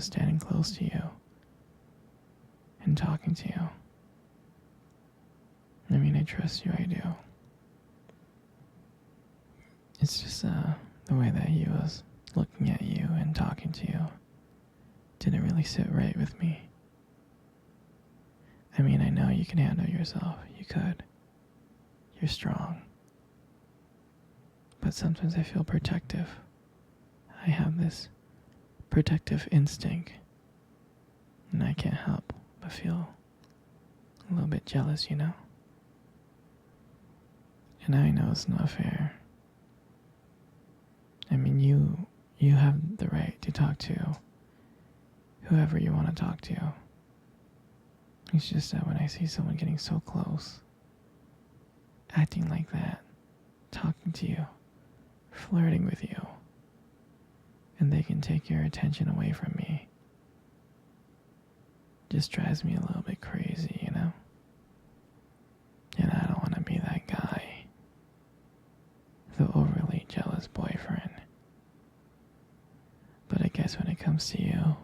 was standing close to you and talking to you. I mean, I trust you, I do. It's just the way that he was looking at you and talking to you didn't really sit right with me. I mean, I know you can handle yourself. You could. You're strong. But sometimes I feel protective. I have this protective instinct. And I can't help but feel a little bit jealous, you know? And I know it's not fair. I mean, you have the right to talk to whoever you want to talk to. It's just that when I see someone getting so close, acting like that, talking to you, flirting with you, and they can take your attention away from me, just drives me a little bit crazy, you know? And I don't want to be that guy, the overly jealous boyfriend. But I guess when it comes to you,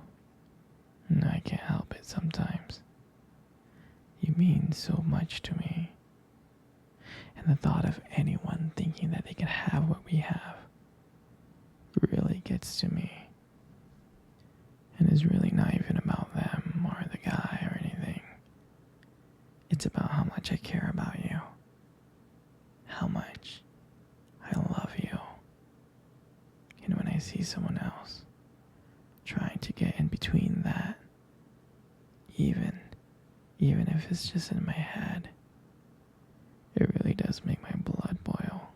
I can't help it sometimes. You mean so much to me. And the thought of anyone thinking that they can have what we have really gets to me. And it's really not even about them or the guy or anything. It's about how much I care about you. How much I love you. And when I see someone else trying to get in between that, even if it's just in my head, it really does make my blood boil.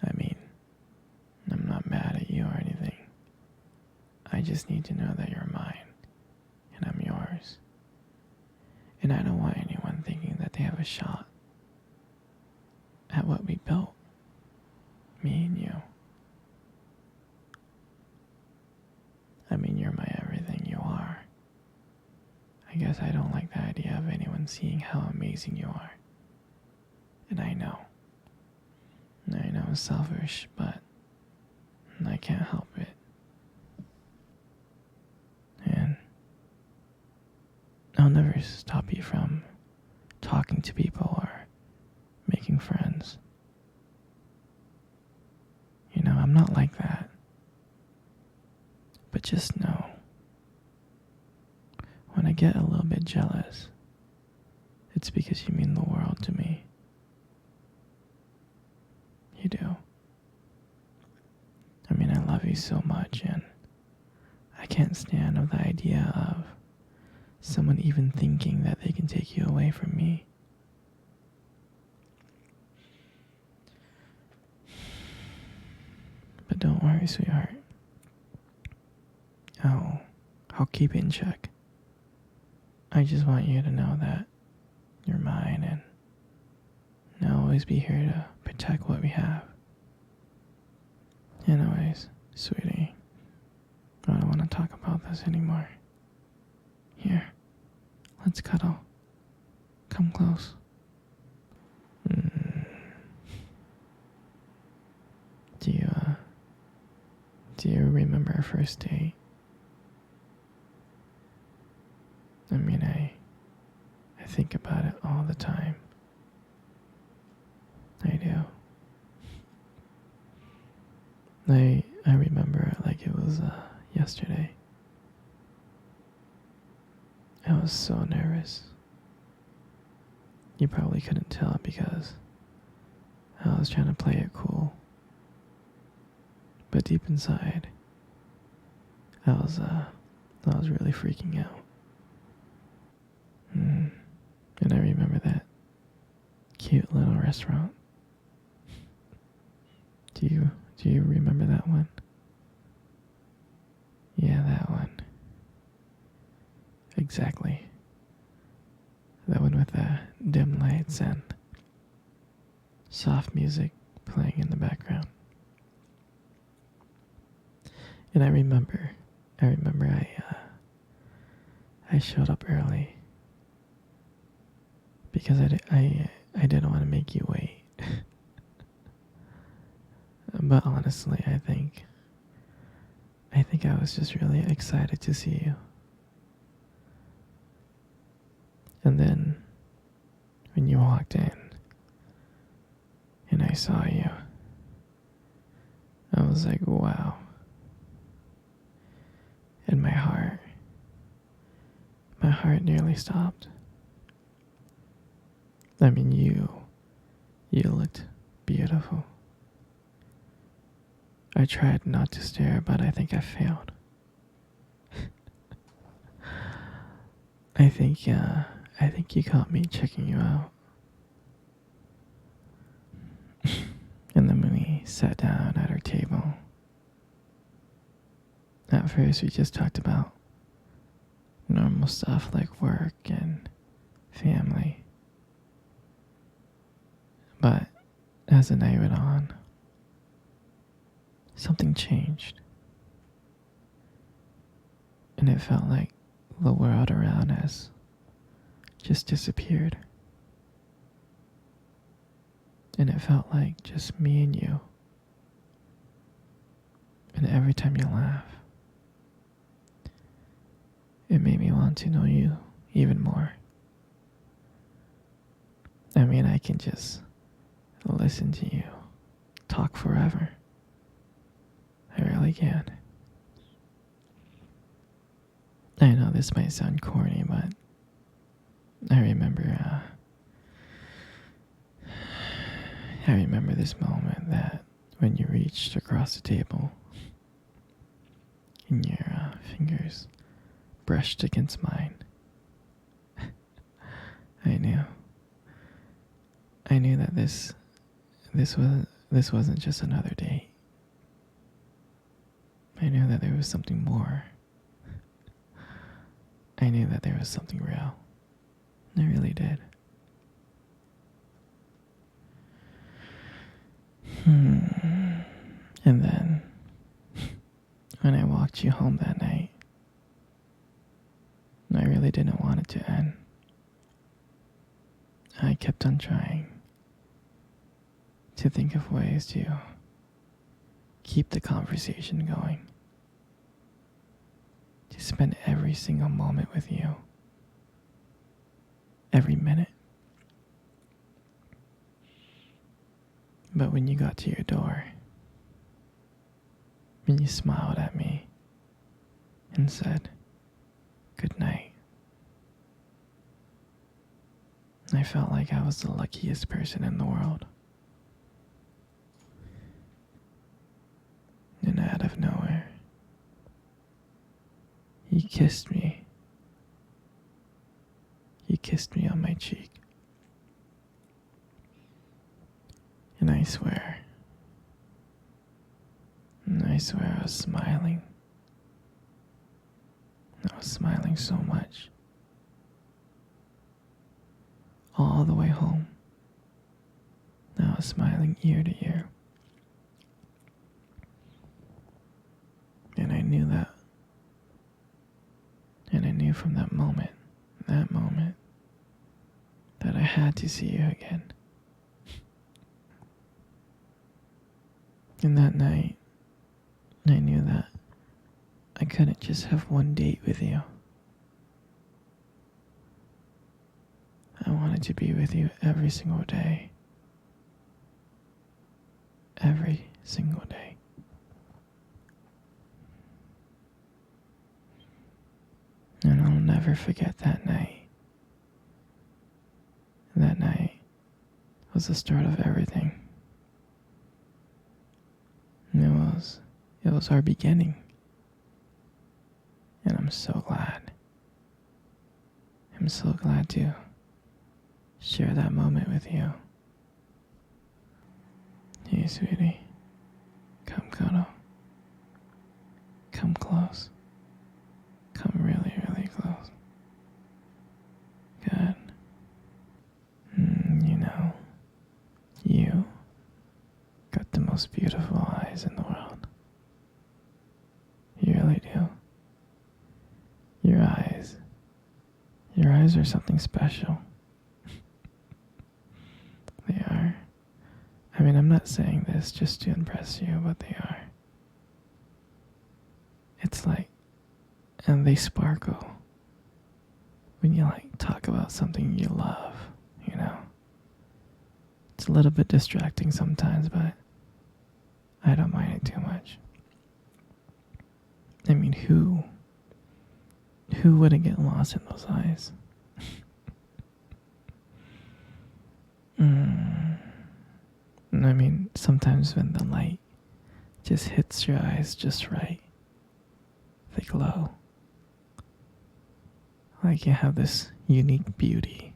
I mean, I'm not mad at you or anything. I just need to know that you're mine, and I'm yours. And I don't want anyone thinking that they have a shot at what we built, me and you. I mean, you're my everything, you are. I guess I don't like the idea of anyone seeing how amazing you are. And I know it's selfish, but I can't help it. And I'll never stop you from talking to people or making friends. You know, I'm not like that. But just know, when I get a little bit jealous, it's because you mean the world to me. You do. I mean, I love you so much, and I can't stand the idea of someone even thinking that they can take you away from me. But don't worry, sweetheart. I'll keep it in check. I just want you to know that you're mine, and I'll always be here to protect what we have. Anyways, sweetie, I don't want to talk about this anymore. Here, let's cuddle. Come close. Do you remember our first date? I mean, I think about it all the time. I do. I remember it like it was yesterday. I was so nervous. You probably couldn't tell because I was trying to play it cool. But deep inside, I was really freaking out. And I remember that cute little restaurant. Do you remember that one? Yeah, that one. Exactly. That one with the dim lights and soft music playing in the background. And I remember I showed up early because I didn't want to make you wait. But honestly, I think I think I was just really excited to see you. And then, when you walked in, and I saw you, I was like, wow. And my heart nearly stopped. I mean, you looked beautiful. I tried not to stare, but I think I failed. I think you caught me checking you out. And then when we sat down at our table, at first we just talked about normal stuff like work and family. But as the night went on, something changed. And it felt like the world around us just disappeared. And it felt like just me and you. And every time you laugh, it made me want to know you even more. I mean, I can just listen to you talk forever. I really can. I know this might sound corny, but I remember this moment that when you reached across the table and your fingers brushed against mine. I knew that this wasn't just another date. I knew that there was something more. I knew that there was something real. I really did. And then, when I walked you home that night, I really didn't want it to end. I kept on trying to think of ways to keep the conversation going, to spend every single moment with you, every minute. But when you got to your door, when you smiled at me and said, "Good night," I felt like I was the luckiest person in the world. And out of nowhere, you kissed me. You kissed me on my cheek. And I swear I was smiling. I was smiling so much. All the way home, I was smiling ear to ear. And I knew that. And I knew from that moment, that I had to see you again. And that night, I knew that I couldn't just have one date with you. I wanted to be with you every single day. Every single day. And I'll never forget that night. That night was the start of everything. It was our beginning. And I'm so glad. I'm so glad to share that moment with you. Hey, sweetie. Come cuddle. Come close. Come really, really close. Good. You got the most beautiful eyes in the world. You really do. Your eyes are something special. They are. I mean, I'm not saying this just to impress you, but they are. It's like, and they sparkle when you like talk about something you love, you know. It's a little bit distracting sometimes, but I don't mind it too much. I mean, who wouldn't get lost in those eyes? I mean, sometimes when the light just hits your eyes just right, they glow. Like you have this unique beauty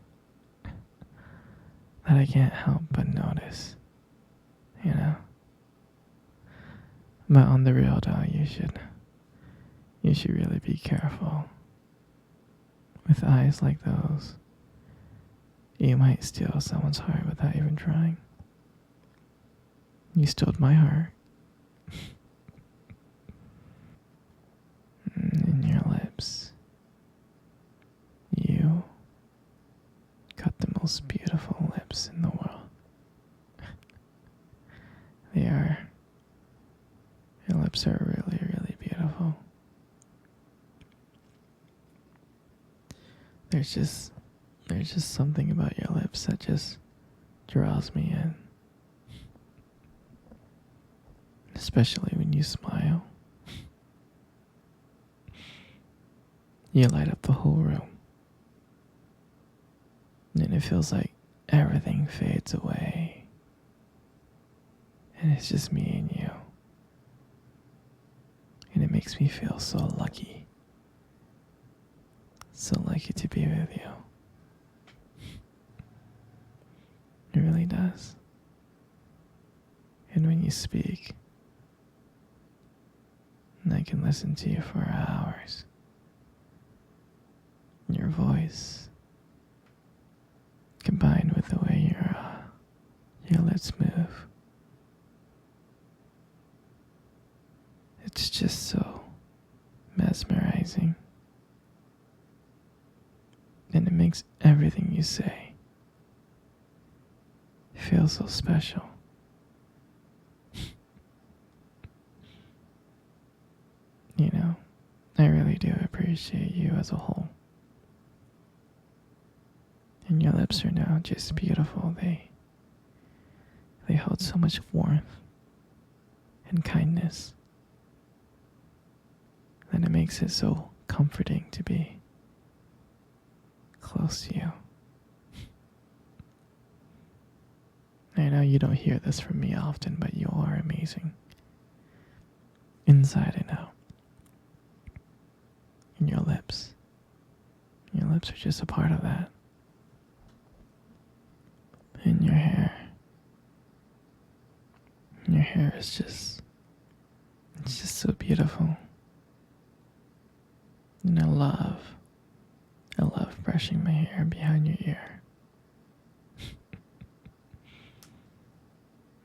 that I can't help but notice, you know? But on the real though, you should really be careful. With eyes like those, you might steal someone's heart without even trying. You stole my heart. And your lips. You got the most beautiful lips in the world. They are. Your lips are really, really beautiful. There's just something about your lips that just draws me in. Especially when you smile. You light up the whole room. And it feels like everything fades away. And it's just me and you. And it makes me feel so lucky. So lucky to be with you. It really does. And when you speak, I can listen to you for hours. Your voice, combined with the way your lips move, it's just so mesmerizing. And it makes everything you say feel so special. You know, I really do appreciate you as a whole. And your lips are now just beautiful. They hold so much warmth and kindness that it makes it so comforting to be close to you. I know you don't hear this from me often, but you are amazing. Inside and out. And your lips. Your lips are just a part of that. And your hair. Your hair is just, it's just so beautiful. And I love brushing my hair behind your ear.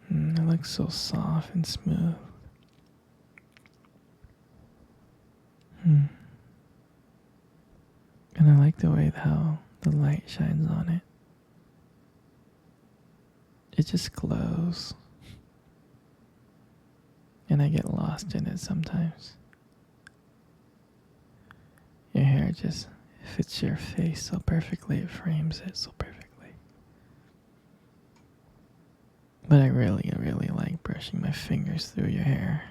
It looks so soft and smooth. And I like the way how the light shines on it. It just glows. And I get lost in it sometimes. Your hair just fits your face so perfectly, it frames it so perfectly. But I really, really like brushing my fingers through your hair.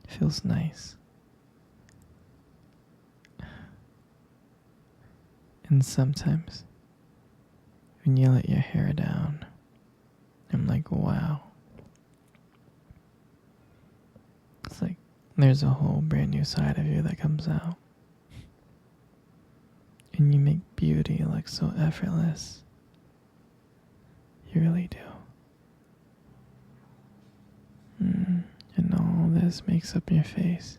It feels nice. And sometimes, when you let your hair down, I'm like, wow. It's like there's a whole brand new side of you that comes out. And you make beauty look so effortless. You really do. And all this makes up your face.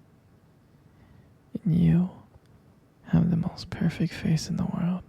And you have the most perfect face in the world.